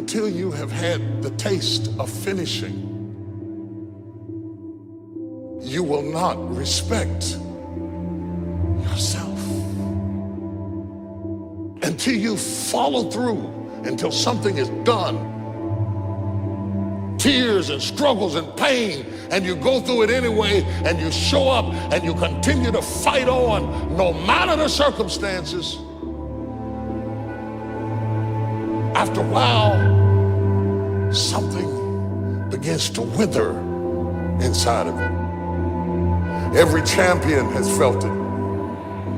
until you have had the taste of finishing, you will not respect yourself. Until you follow through, until something is done, tears and struggles and pain, and you go through it anyway, and you show up and you continue to fight on no matter the circumstances. After a while, something begins to wither inside of you. Every champion has felt it.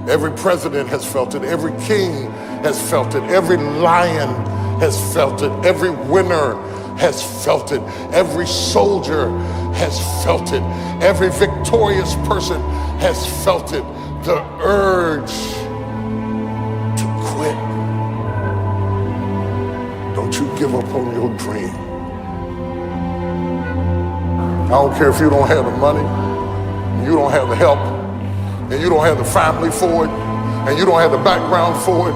Every president has felt it. Every king has felt it. Every lion has felt it. Every winner has felt it. Every soldier has felt it. Every victorious person has felt it. The urge to quit. Don't you give up on your dream. I don't care if you don't have the money, you don't have the help, and you don't have the family for it, and you don't have the background for it,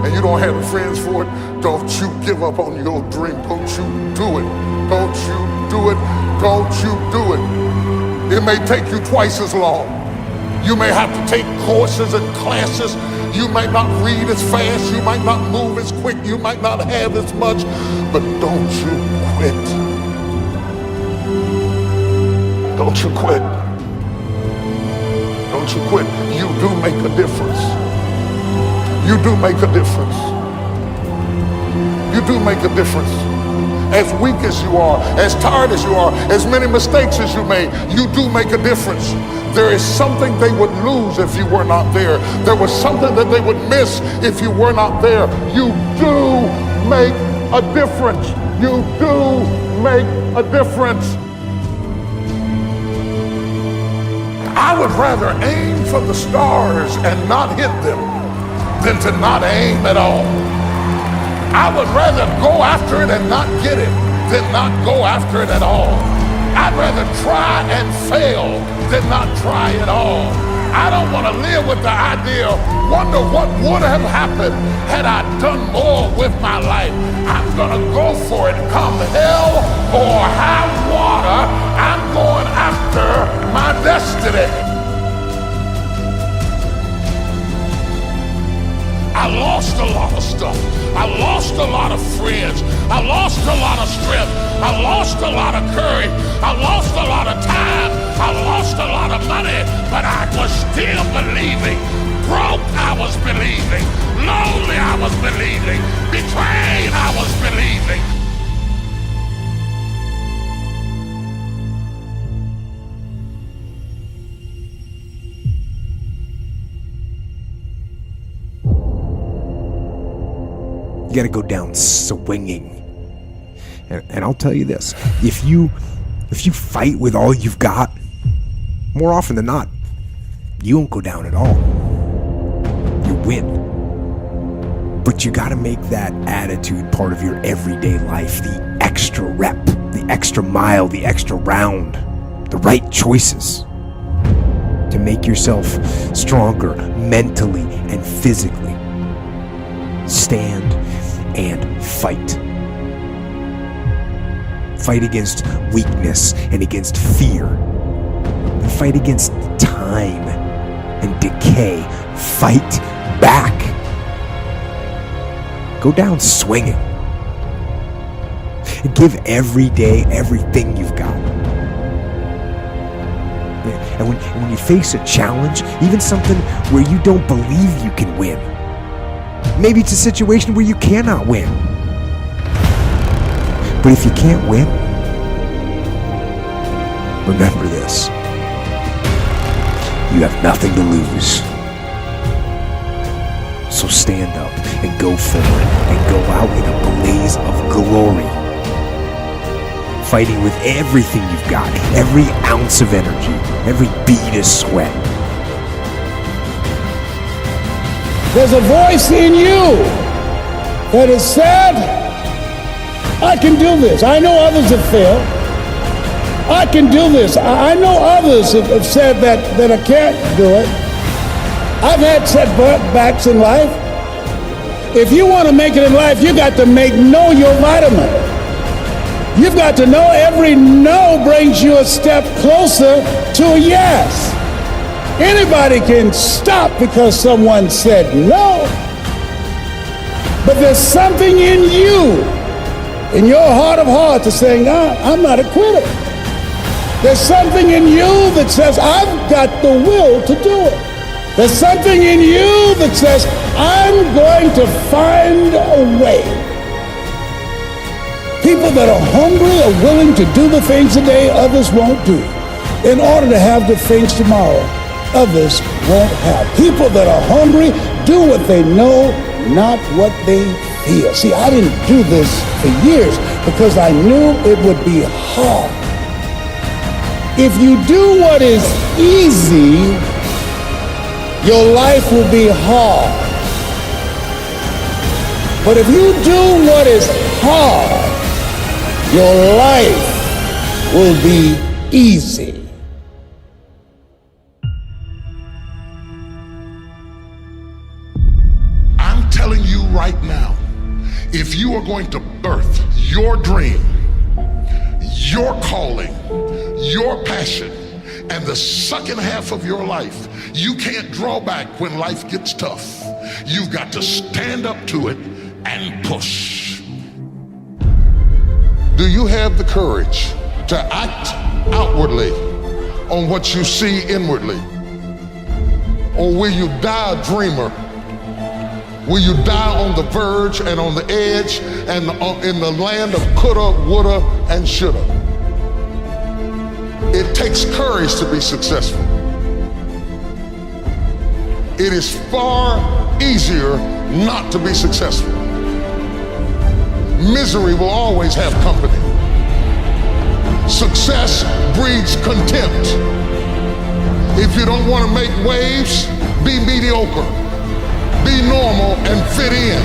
and you don't have the friends for it. Don't you give up on your dream. Don't you do it. Don't you do it. Don't you do it. It may take you twice as long. You may have to take courses and classes. You might not read as fast. You might not move as quick. You might not have as much. But don't you quit. Don't you quit. Don't you quit. You do make a difference. You do make a difference. You do make a difference. As weak as you are, as tired as you are, as many mistakes as you made, you do make a difference. There is something they would lose if you were not there. There was something that they would miss if you were not there. You do make a difference. You do make a difference. I would rather aim for the stars and not hit them than to not aim at all. I would rather go after it and not get it than not go after it at all. I'd rather try and fail than not try at all. I don't want to live with the idea, wonder what would have happened had I done more with my life. I'm going to go for it, come hell or high water. I'm going after my destiny. I lost a lot of stuff. I lost a lot of friends. I lost a lot of strength. I lost a lot of courage. I lost a lot of time. I lost a lot of money, but I was still believing. Broke, I was believing. Lonely, I was believing. Betrayed, I was believing. You got to go down swinging. And I'll tell you this, if you fight with all you've got, more often than not, you won't go down at all. You win. But you got to make that attitude part of your everyday life, the extra rep, the extra mile, the extra round, the right choices to make yourself stronger mentally and physically. Stand and fight. Fight against weakness and against fear. Fight against time and decay. Fight back. Go down swinging. And give every day everything you've got. And when you face a challenge, even something where you don't believe you can win, maybe it's a situation where you cannot win. But if you can't win, remember this. You have nothing to lose. So stand up and go forward and go out in a blaze of glory. Fighting with everything you've got, every ounce of energy, every bead of sweat. There's a voice in you that has said, I can do this. I know others have failed. I can do this. I know others have said that I can't do it. I've had setbacks in life. If you want to make it in life, you got to know your vitamin. You've got to know every no brings you a step closer to a yes. Anybody can stop because someone said no. But there's something in you, in your heart of hearts, that's saying, I'm not a quitter. There's something in you that says, I've got the will to do it. There's something in you that says, I'm going to find a way. People that are hungry are willing to do the things today others won't do in order to have the things tomorrow others won't have. People that are hungry do what they know, not what they feel. See, I didn't do this for years because I knew it would be hard. If you do what is easy, your life will be hard. But if you do what is hard, your life will be easy. I'm telling you right now, if you are going to birth your dream, your calling, your passion, and the second half of your life, you can't draw back when life gets tough. You've got to stand up to it and push. Do you have the courage to act outwardly on what you see inwardly? Or will you die a dreamer? Will you die on the verge and on the edge and in the land of coulda, woulda, and shoulda? It takes courage to be successful. It is far easier not to be successful. Misery will always have company. Success breeds contempt. If you don't want to make waves, be mediocre. Be normal and fit in.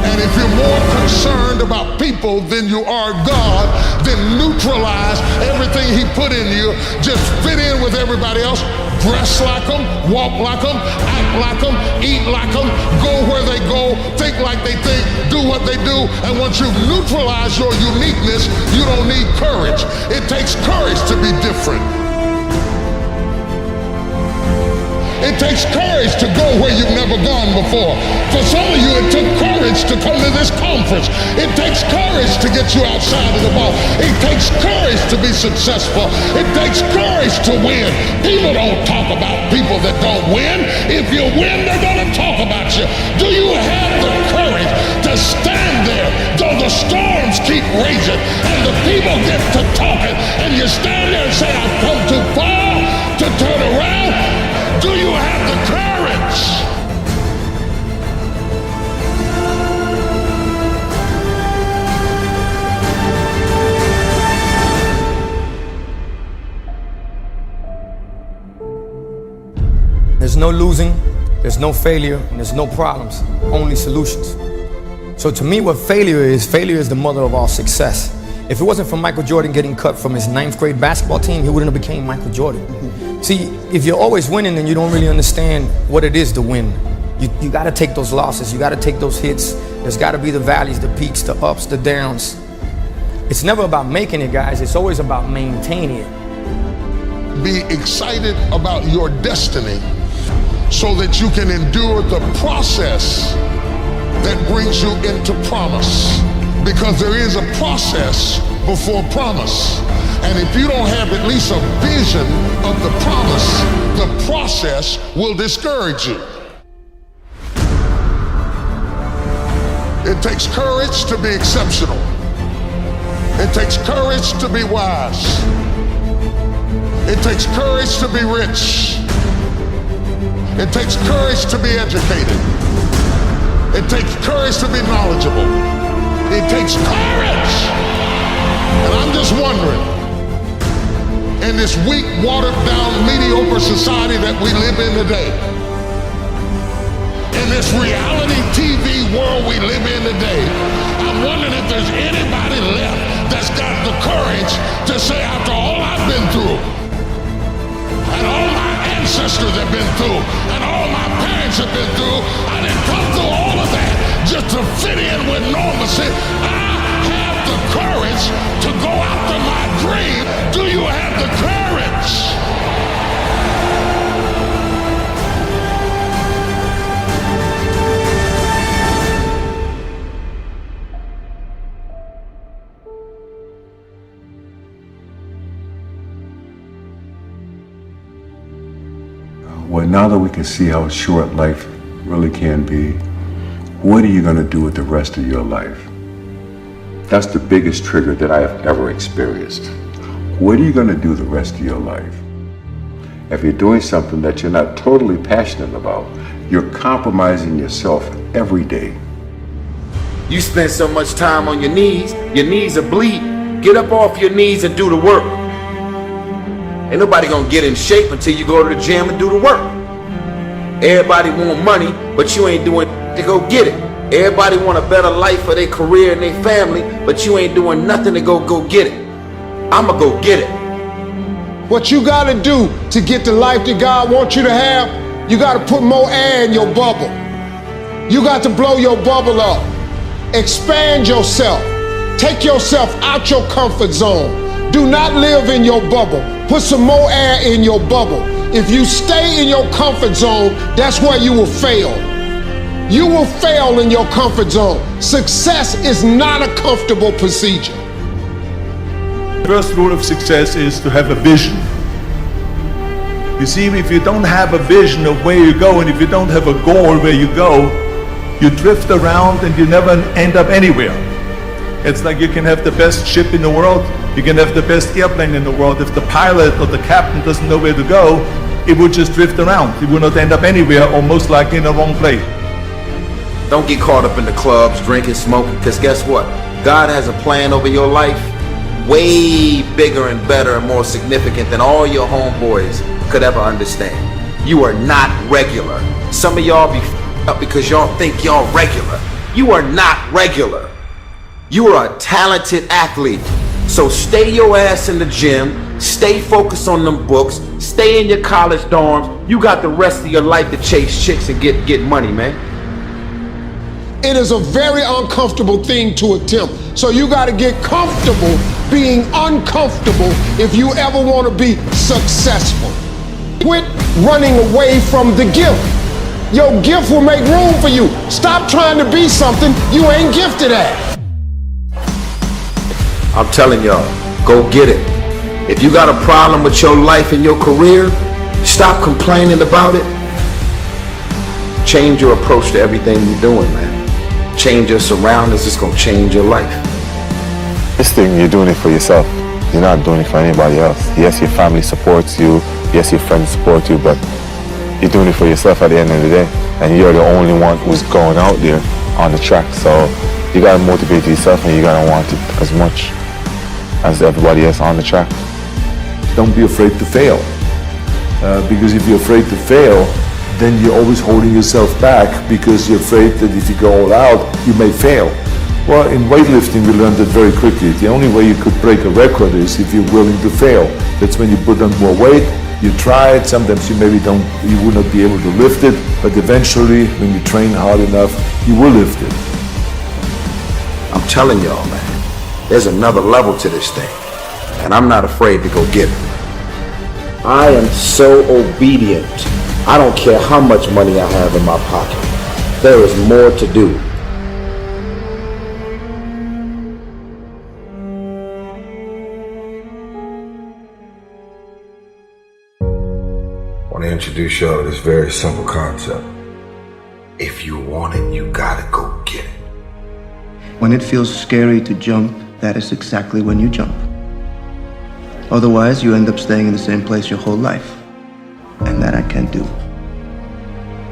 And if you're more concerned about people than you are God, then neutralize everything He put in you. Just fit in with everybody else. Dress like them, walk like them, act like them, eat like them, go where they go, think like they think, do what they do. And once you neutralize your uniqueness, you don't need courage. It takes courage to be different. It takes courage to go where you've never gone before. For some of you, it took courage to come to this conference. It takes courage to get you outside of the ball. It takes courage to be successful. It takes courage to win. People don't talk about people that don't win. If you win, they're going to talk about you. Do you have the courage to stand there though the storms keep raging and the people get to talking and you stand there and say, I've come too far to turn around? Do you have the courage? There's no losing, there's no failure, and there's no problems, only solutions. So to me, what failure is the mother of all success. If it wasn't for Michael Jordan getting cut from his 9th grade basketball team, he wouldn't have became Michael Jordan. See, if you're always winning, then you don't really understand what it is to win. You got to take those losses. You got to take those hits. There's got to be the valleys, the peaks, the ups, the downs. It's never about making it, guys. It's always about maintaining it. Be excited about your destiny so that you can endure the process that brings you into promise. Because there is a process before promise. And if you don't have at least a vision of the promise, the process will discourage you. It takes courage to be exceptional. It takes courage to be wise. It takes courage to be rich. It takes courage to be educated. It takes courage to be knowledgeable. It takes courage. And I'm just wondering, in this weak, watered down, mediocre society that we live in today, in this reality TV world we live in today, I'm wondering if there's anybody left that's got the courage to say, after all I've been through, and all my ancestors have been through, and all my parents have been through, I didn't come through all of that. just to fit in with normalcy. I have the courage to go after my dream. Do you have the courage? Well, now that we can see how short life really can be, what are you going to do with the rest of your life? That's the biggest trigger that I have ever experienced. What are you going to do the rest of your life? If you're doing something that you're not totally passionate about, you're compromising yourself every day. You spend so much time on your knees are bleeding. Get up off your knees and do the work. Ain't nobody gonna get in shape until you go to the gym and do the work. Everybody want money, but you ain't doing to go get it. Everybody want a better life for their career and their family, but you ain't doing nothing to go get it. I'ma go get it. What you gotta do to get the life that God wants you to have, you gotta put more air in your bubble. You got to blow your bubble up. Expand yourself. Take yourself out your comfort zone. Do not live in your bubble. Put some more air in your bubble. If you stay in your comfort zone, that's where you will fail. You will fail in your comfort zone. Success is not a comfortable procedure. The first rule of success is to have a vision. You see, if you don't have a vision of where you go, and if you don't have a goal where you go, you drift around and you never end up anywhere. It's like you can have the best ship in the world, you can have the best airplane in the world. If the pilot or the captain doesn't know where to go, it will just drift around. It will not end up anywhere, or most likely in the wrong place. Don't get caught up in the clubs, drinking, smoking, because guess what? God has a plan over your life way bigger and better and more significant than all your homeboys could ever understand. You are not regular. Some of y'all be up because y'all think y'all regular. You are not regular. You are a talented athlete. So stay your ass in the gym, stay focused on them books, stay in your college dorms. You got the rest of your life to chase chicks and get money, man. It is a very uncomfortable thing to attempt. So you got to get comfortable being uncomfortable if you ever want to be successful. Quit running away from the gift. Your gift will make room for you. Stop trying to be something you ain't gifted at. I'm telling y'all, go get it. If you got a problem with your life and your career, stop complaining about it. Change your approach to everything you're doing, man. Change your surroundings, it's gonna change your life. This thing, you're doing it for yourself. You're not doing it for anybody else. Yes, your family supports you. Yes, your friends support you, but you're doing it for yourself at the end of the day. And you're the only one who's going out there on the track. So you gotta motivate yourself, and you gotta want it as much as everybody else on the track. Don't be afraid to fail. Because if you're afraid to fail, then you're always holding yourself back because you're afraid that if you go all out, you may fail. Well, in weightlifting, we learned that very quickly. The only way you could break a record is if you're willing to fail. That's when you put on more weight, you try it, sometimes you will not be able to lift it, but eventually, when you train hard enough, you will lift it. I'm telling y'all, man, there's another level to this thing, and I'm not afraid to go get it. I am so obedient. I don't care how much money I have in my pocket. There is more to do. I want to introduce y'all to this very simple concept. If you want it, you gotta go get it. When it feels scary to jump, that is exactly when you jump. Otherwise, you end up staying in the same place your whole life. And that I can't do.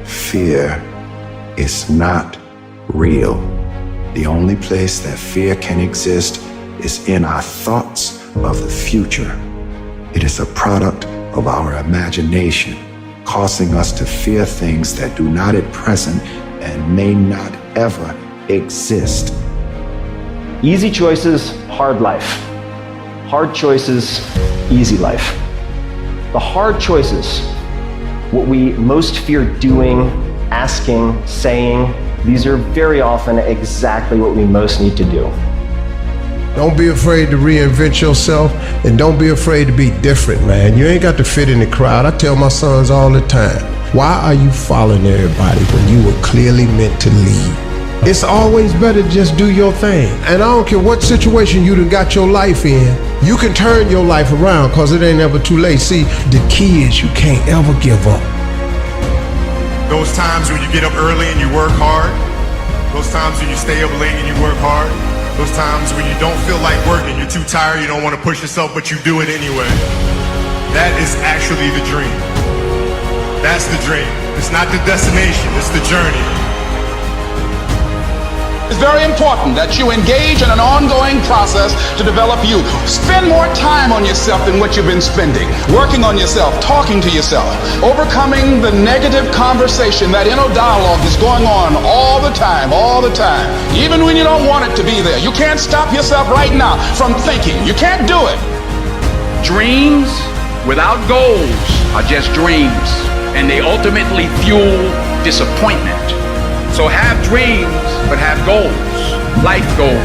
Fear is not real. The only place that fear can exist is in our thoughts of the future. It is a product of our imagination, causing us to fear things that do not at present and may not ever exist. Easy choices, hard life. Hard choices, easy life. The hard choices, what we most fear doing, asking, saying, These are very often exactly what we most need to do. Don't be afraid to reinvent yourself, and don't be afraid to be different, man. You ain't got to fit in the crowd. I tell my sons all the time, why are you following everybody when you were clearly meant to lead? It's always better to just do your thing. And I don't care what situation you done got your life in, you can turn your life around, because it ain't ever too late. See, the key is you can't ever give up. Those times when you get up early and you work hard, those times when you stay up late and you work hard, those times when you don't feel like working, you're too tired, you don't want to push yourself, but you do it anyway. That is actually the dream. That's the dream. It's not the destination, it's the journey. It's very important that you engage in an ongoing process to develop you. Spend more time on yourself than what you've been spending. Working on yourself, talking to yourself, overcoming the negative conversation, that inner dialogue is going on all the time, even when you don't want it to be there. You can't stop yourself right now from thinking. You can't do it. Dreams without goals are just dreams, and they ultimately fuel disappointment. So have dreams, but have goals. Life goals,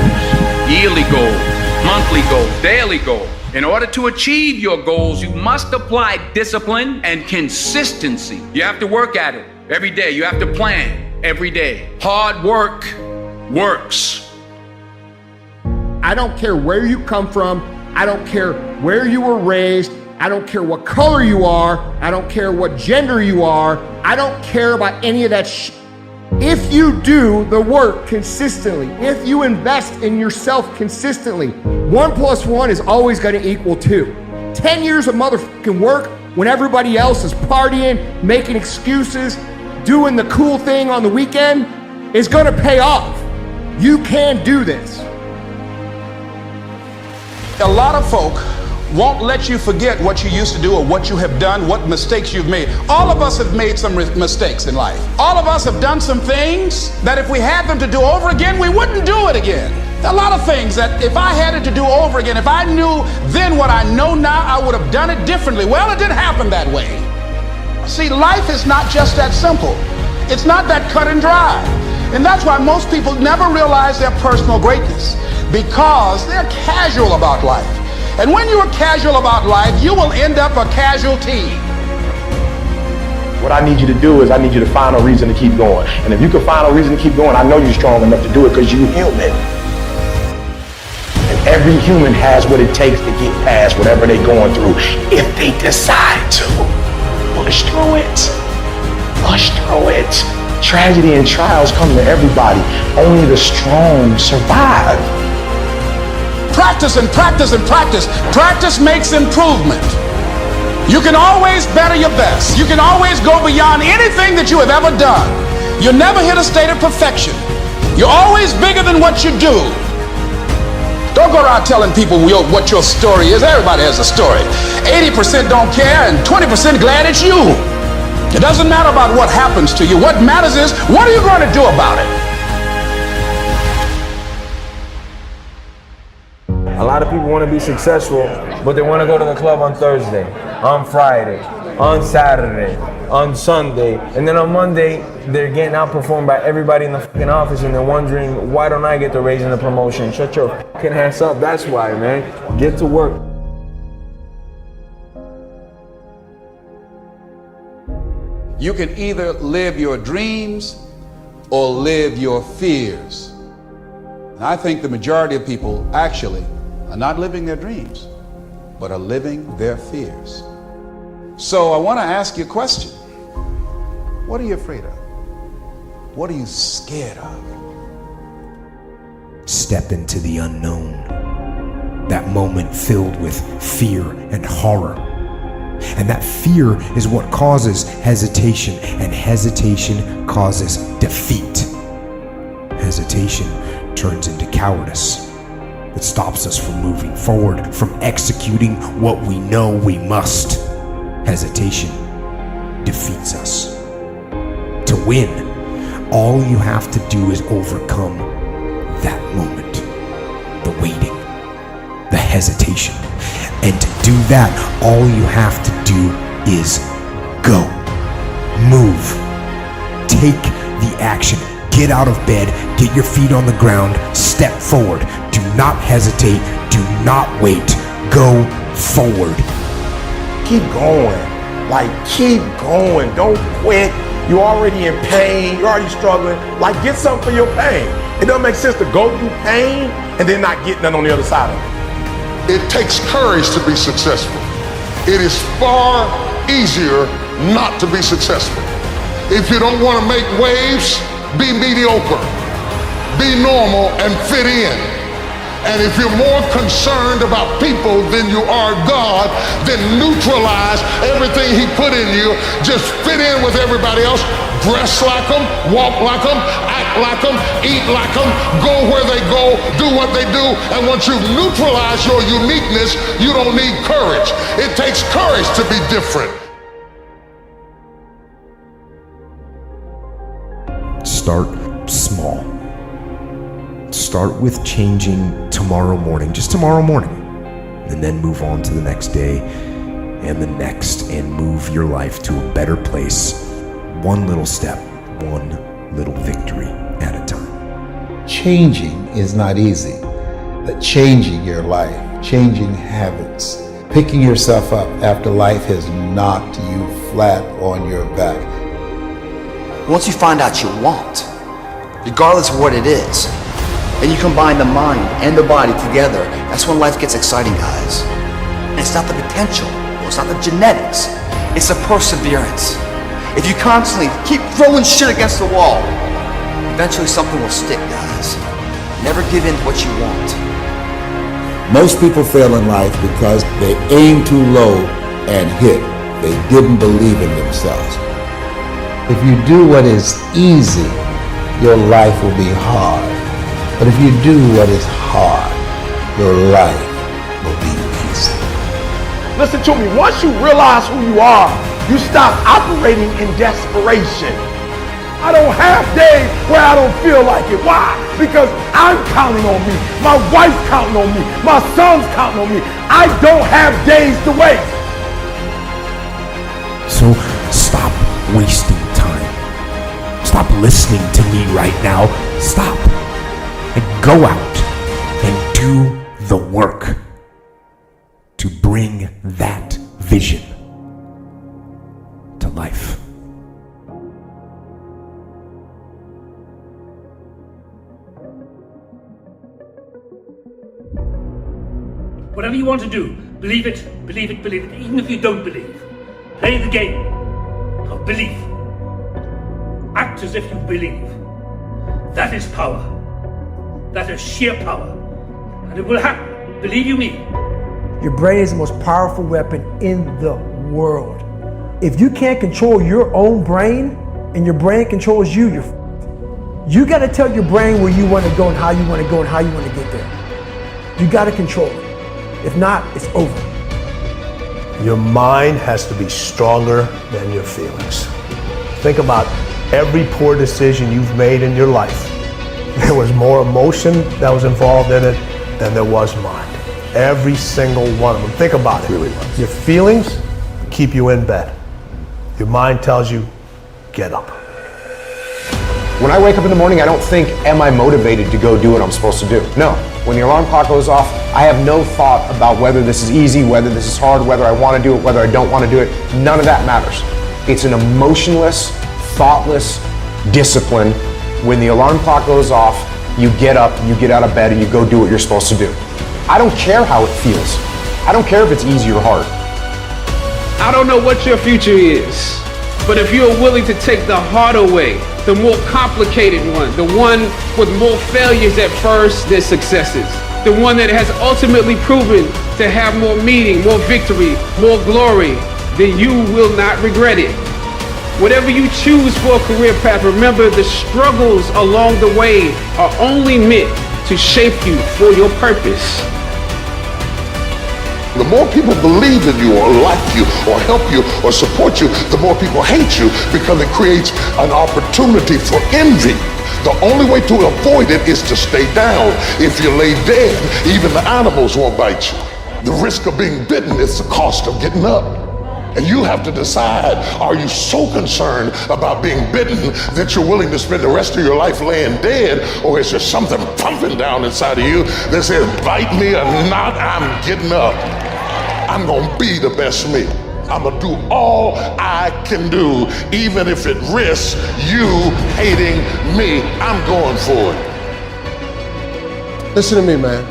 yearly goals, monthly goals, daily goals. In order to achieve your goals, you must apply discipline and consistency. You have to work at it every day. You have to plan every day. Hard work works. I don't care where you come from. I don't care where you were raised. I don't care what color you are. I don't care what gender you are. I don't care about any of that shit. If you do the work consistently, if you invest in yourself consistently, 1 + 1 is always going to equal 2. 10 years of motherfucking work when everybody else is partying, making excuses, doing the cool thing on the weekend is going to pay off. You can do this. A lot of folk won't let you forget what you used to do or what you have done, what mistakes you've made. All of us have made some mistakes in life. All of us have done some things that if we had them to do over again, we wouldn't do it again. A lot of things that if I had it to do over again, if I knew then what I know now, I would have done it differently. Well, it didn't happen that way. See, life is not just that simple. It's not that cut and dry. And that's why most people never realize their personal greatness, because they're casual about life. And when you are casual about life, you will end up a casualty. What I need you to do is I need you to find a reason to keep going. And if you can find a reason to keep going, I know you're strong enough to do it because you're human. And every human has what it takes to get past whatever they're going through if they decide to. Push through it. Push through it. Tragedy and trials come to everybody. Only the strong survive. Practice and practice and practice. Practice makes improvement. You can always better your best. You can always go beyond anything that you have ever done. You'll never hit a state of perfection. You're always bigger than what you do. Don't go around telling people what your story is. Everybody has a story. 80% don't care and 20% glad it's you. It doesn't matter about what happens to you. What matters is, what are you going to do about it? A lot of people want to be successful, but they want to go to the club on Thursday, on Friday, on Saturday, on Sunday, and then on Monday, they're getting outperformed by everybody in the fucking office, and they're wondering, why don't I get the raise and the promotion? Shut your fucking ass up. That's why, man. Get to work. You can either live your dreams or live your fears. And I think the majority of people actually are not living their dreams, but are living their fears. So I want to ask you a question. What are you afraid of? What are you scared of? Step into the unknown. That moment filled with fear and horror. And that fear is what causes hesitation, and hesitation causes defeat. Hesitation turns into cowardice. It stops us from moving forward, from executing what we know we must. Hesitation defeats us. To win, all you have to do is overcome that moment, the waiting, the hesitation. And to do that, all you have to do is go. Move. Take the action. Get out of bed, get your feet on the ground, step forward. Do not hesitate, do not wait. Go forward. Keep going. Like, keep going. Don't quit. You're already in pain. You're already struggling. Like, get something for your pain. It doesn't make sense to go through pain and then not get nothing on the other side of it. It takes courage to be successful. It is far easier not to be successful. If you don't want to make waves, be mediocre. Be normal and fit in. And if you're more concerned about people than you are God, then neutralize everything He put in you. Just fit in with everybody else. Dress like them, walk like them, act like them, eat like them, go where they go, do what they do. And once you've neutralized your uniqueness, you don't need courage. It takes courage to be different. Start small. Start with changing tomorrow morning, just tomorrow morning, and then move on to the next day and the next, and move your life to a better place, one little step, one little victory at a time. Changing is not easy, but changing your life, changing habits, picking yourself up after life has knocked you flat on your back. Once you find out you want, regardless of what it is, and you combine the mind and the body together, that's when life gets exciting, guys. And it's not the potential, it's not the genetics, it's the perseverance. If you constantly keep throwing shit against the wall, eventually something will stick, guys. Never give in to what you want. Most people fail in life because they aim too low and hit. They didn't believe in themselves. If you do what is easy, your life will be hard. But if you do what is hard, your life will be easy. Listen to me, once you realize who you are, you stop operating in desperation. I don't have days where I don't feel like it. Why? Because I'm counting on me. My wife's counting on me. My son's counting on me. I don't have days to waste. So stop wasting time. Stop listening to me right now. Stop. And go out and do the work to bring that vision to life. Whatever you want to do, believe it, believe it, believe it, even if you don't believe. Play the game of belief. Act as if you believe. That is power. That is sheer power. And it will happen. Believe you me. Your brain is the most powerful weapon in the world. If you can't control your own brain and your brain controls you, you got to tell your brain where you want to go and how you want to go and how you want to get there. You got to control it. If not, it's over. Your mind has to be stronger than your feelings. Think about every poor decision you've made in your life. There was more emotion that was involved in it than there was mind. Every single one of them. Think about it. Really was. Your feelings keep you in bed. Your mind tells you, get up. When I wake up in the morning, I don't think, am I motivated to go do what I'm supposed to do? No. When the alarm clock goes off, I have no thought about whether this is easy, whether this is hard, whether I want to do it, whether I don't want to do it. None of that matters. It's an emotionless, thoughtless discipline. When the alarm clock goes off, you get up, you get out of bed, and you go do what you're supposed to do. I don't care how it feels. I don't care if it's easy or hard. I don't know what your future is, but if you're willing to take the harder way, the more complicated one with more failures at first than successes, the one that has ultimately proven to have more meaning, more victory, more glory, then you will not regret it. Whatever you choose for a career path, remember the struggles along the way are only meant to shape you for your purpose. The more people believe in you or like you or help you or support you, the more people hate you because it creates an opportunity for envy. The only way to avoid it is to stay down. If you lay dead, even the animals won't bite you. The risk of being bitten is the cost of getting up. And you have to decide, are you so concerned about being bitten that you're willing to spend the rest of your life laying dead? Or is there something pumping down inside of you that says, bite me or not, I'm getting up. I'm gonna be the best me. I'm gonna do all I can do, even if it risks you hating me. I'm going for it. Listen to me, man.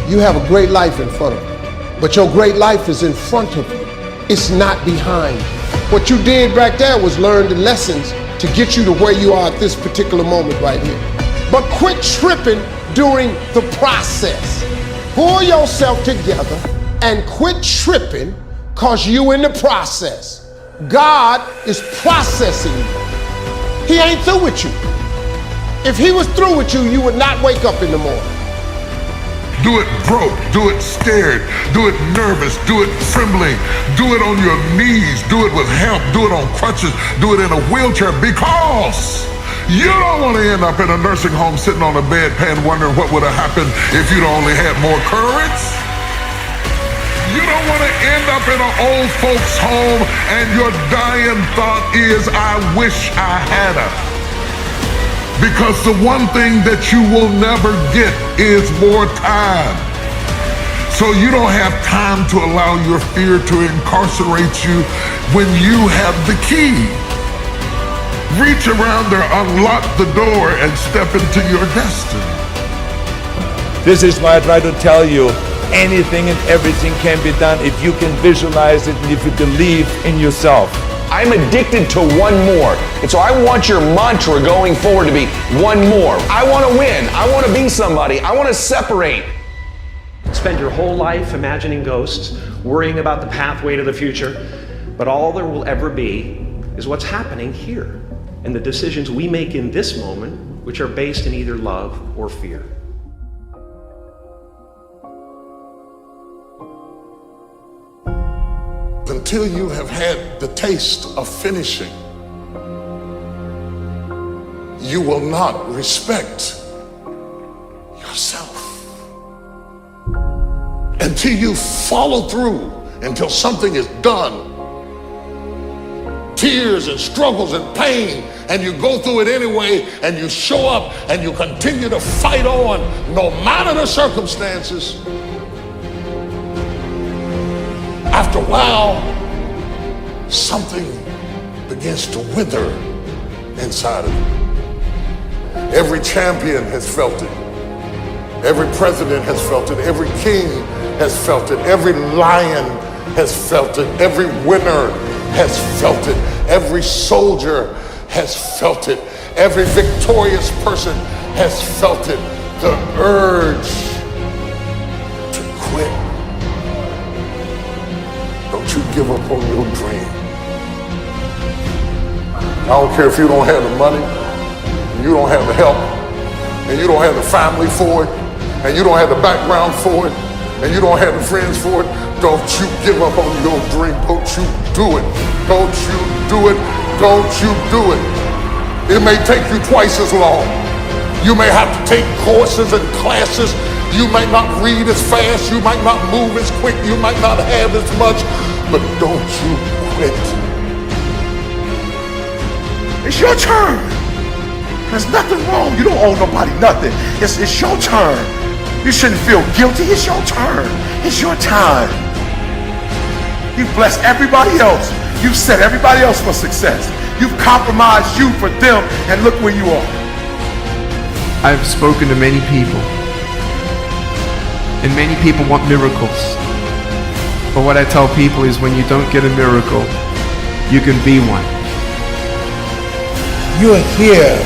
You have a great life in front of you, but your great life is in front of you. It's not behind you. What you did back there was learn the lessons to get you to where you are at this particular moment right here. But quit tripping during the process. Pull yourself together and quit tripping because you in the process. God is processing you. He ain't through with you. If he was through with you, you would not wake up in the morning. Do it broke, do it scared, do it nervous, do it trembling, do it on your knees, do it with help, do it on crutches, do it in a wheelchair, because you don't want to end up in a nursing home sitting on a bedpan wondering what would have happened if you'd only had more courage. You don't want to end up in an old folks home and your dying thought is, I wish I had her. Because the one thing that you will never get is more time. So you don't have time to allow your fear to incarcerate you when you have the key. Reach around there, unlock the door, and step into your destiny. This is why I try to tell you, anything and everything can be done if you can visualize it and if you believe in yourself. I'm addicted to one more. And so I want your mantra going forward to be one more. I want to win. I want to be somebody. I want to separate. Spend your whole life imagining ghosts, worrying about the pathway to the future, but all there will ever be is what's happening here and the decisions we make in this moment, which are based in either love or fear. Until you have had the taste of finishing, you will not respect yourself. Until you follow through, until something is done, tears and struggles and pain, and you go through it anyway, and you show up and you continue to fight on no matter the circumstances. After a while, something begins to wither inside of you. Every champion has felt it. Every president has felt it. Every king has felt it. Every lion has felt it. Every winner has felt it. Every soldier has felt it. Every victorious person has felt it. The urge to quit. Don't you give up on your dream. I don't care if you don't have the money, and you don't have the help, and you don't have the family for it, and you don't have the background for it, and you don't have the friends for it. Don't you give up on your dream. Don't you do it. Don't you do it. Don't you do it. It may take you twice as long. You may have to take courses and classes. You might not read as fast. You might not move as quick. You might not have as much. But don't you quit. It's your turn. There's nothing wrong. You don't owe nobody nothing. It's your turn. You shouldn't feel guilty. It's your turn. It's your time. You've blessed everybody else. You've set everybody else for success. You've compromised you for them, and look where you are. I've spoken to many people, and many people want miracles. But what I tell people is when you don't get a miracle, you can be one. You're here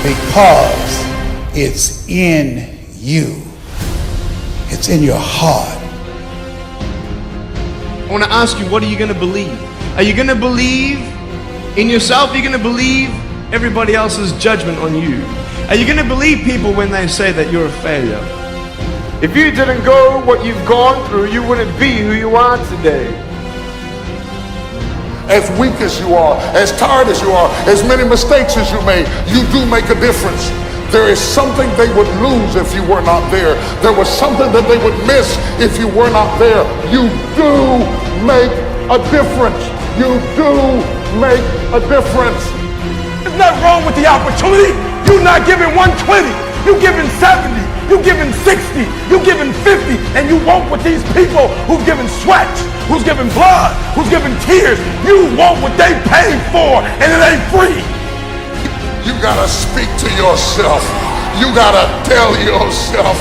because it's in you. It's in your heart. I want to ask you, what are you going to believe? Are you going to believe in yourself? Are you going to believe everybody else's judgment on you? Are you going to believe people when they say that you're a failure? If you didn't go what you've gone through, you wouldn't be who you are today. As weak as you are, as tired as you are, as many mistakes as you made, you do make a difference. There is something they would lose if you were not there. There was something that they would miss if you were not there. You do make a difference. You do make a difference. There's nothing wrong with the opportunity. You're not giving 120. You're giving 70. You're giving 60. You're giving 50. And you want what these people who've given sweat, who's given blood, who's given tears, you want what they paid for, and it ain't free. You gotta speak to yourself. You gotta tell yourself.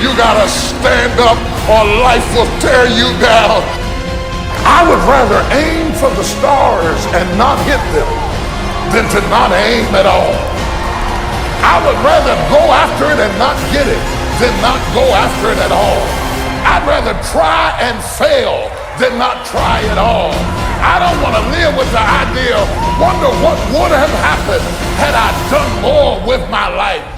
You gotta stand up or life will tear you down. I would rather aim for the stars and not hit them than to not aim at all. I would rather go after it and not get it than not go after it at all. I'd rather try and fail than not try at all. I don't want to live with the idea, wonder what would have happened had I done more with my life.